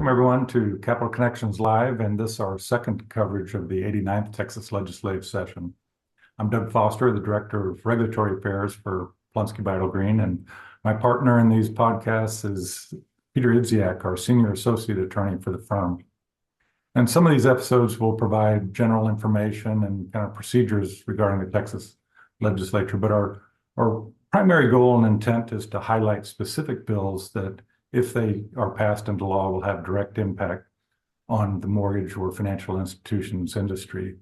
Welcome everyone to Capital Connections Live, and this is our second coverage of the 89th Texas Legislative Session. I'm Doug Foster, the Director of Regulatory Affairs for Polunsky Beitel Green, and my partner in these podcasts is Peter Idziak, our Senior Associate Attorney for the firm. And some of these episodes will provide general information and kind of procedures regarding the Texas legislature, but our primary goal and intent is to highlight specific bills that, if they are passed into law, will have direct impact on the mortgage or financial institutions industry.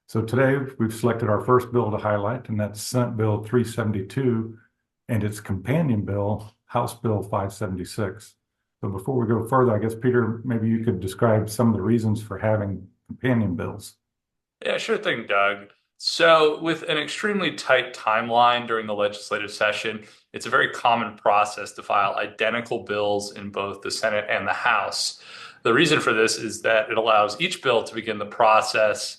So today we've selected our first bill to highlight, and that's Senate Bill 372 and its companion bill, House Bill 576. So before we go further, I guess, Peter, maybe you could describe some of the reasons for having companion bills. Yeah, sure thing, Doug. So with an extremely tight timeline during the legislative session, it's a very common process to file identical bills in both the Senate and the House. The reason for this is that it allows each bill to begin the process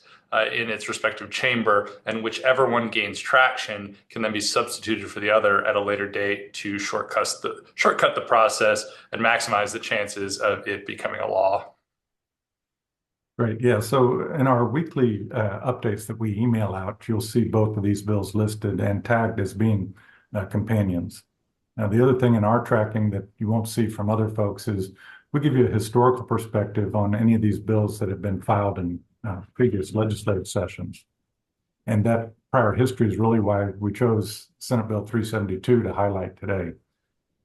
in its respective chamber, and whichever one gains traction can then be substituted for the other at a later date to shortcut the process and maximize the chances of it becoming a law. Right. Yeah. So in our weekly updates that we email out, you'll see both of these bills listed and tagged as being companions. Now, the other thing in our tracking that you won't see from other folks is we give you a historical perspective on any of these bills that have been filed in previous legislative sessions. And that prior history is really why we chose Senate Bill 372 to highlight today.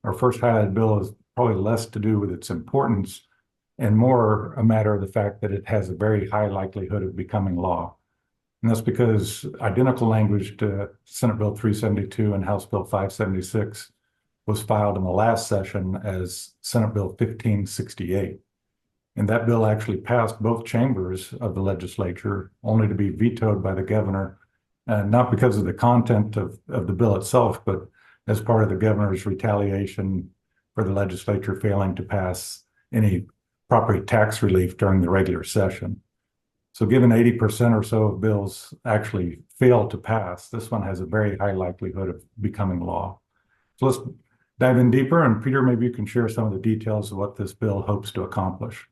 Our first highlighted bill is probably less to do with its importance and more a matter of the fact that it has a very high likelihood of becoming law. And that's because identical language to Senate Bill 372 and House Bill 576 was filed in the last session as Senate Bill 1568. And that bill actually passed both chambers of the legislature, only to be vetoed by the governor, not because of the content of the bill itself, but as part of the governor's retaliation for the legislature failing to pass any property tax relief during the regular session. So given 80% or so of bills actually fail to pass, this one has a very high likelihood of becoming law. So let's dive in deeper, and Peter, maybe you can share some of the details of what this bill hopes to accomplish.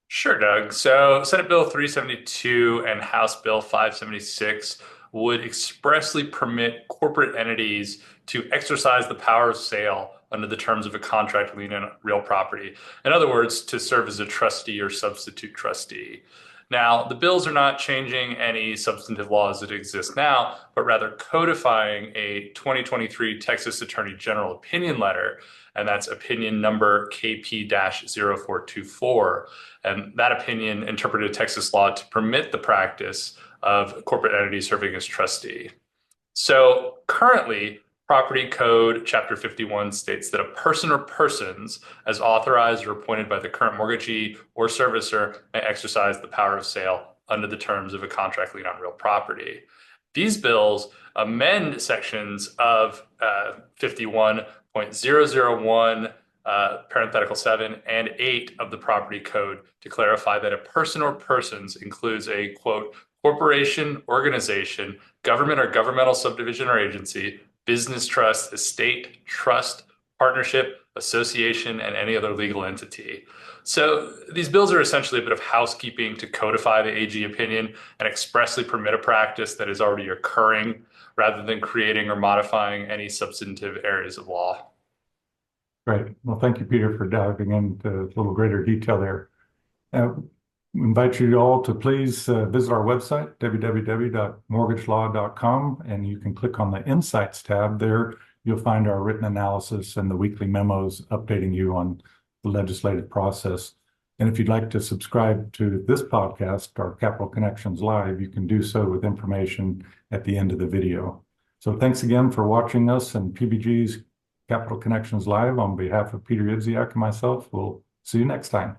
Sure, Doug. So Senate Bill 372 and House Bill 576 would expressly permit corporate entities to exercise the power of sale under the terms of a contract lien on real property. In other words, to serve as a trustee or substitute trustee. Now, the bills are not changing any substantive laws that exist now, but rather codifying a 2023 Texas Attorney General opinion letter, and that's opinion number KP-0424. And that opinion interpreted Texas law to permit the practice of corporate entities serving as trustee. So currently, Property Code Chapter 51 states that a person or persons, as authorized or appointed by the current mortgagee or servicer, may exercise the power of sale under the terms of a contract lien on real property. These bills amend sections of 51.001, parenthetical 7 and 8 of the Property Code to clarify that a person or persons includes a, quote, corporation, organization, government or governmental subdivision or agency, business trust, estate, trust, partnership, association, and any other legal entity. So these bills are essentially a bit of housekeeping to codify the AG opinion and expressly permit a practice that is already occurring rather than creating or modifying any substantive areas of law. Right. Well, thank you, Peter, for diving into a little greater detail there. We invite you all to please visit our website, www.mortgagelaw.com, and you can click on the Insights tab. There you'll find our written analysis and the weekly memos updating you on the legislative process. And if you'd like to subscribe to this podcast, our Capital Connections Live, you can do so with information at the end of the video. So thanks again for watching us, and PBG's Capital Connections Live. On behalf of Peter Idziak and myself, we'll see you next time.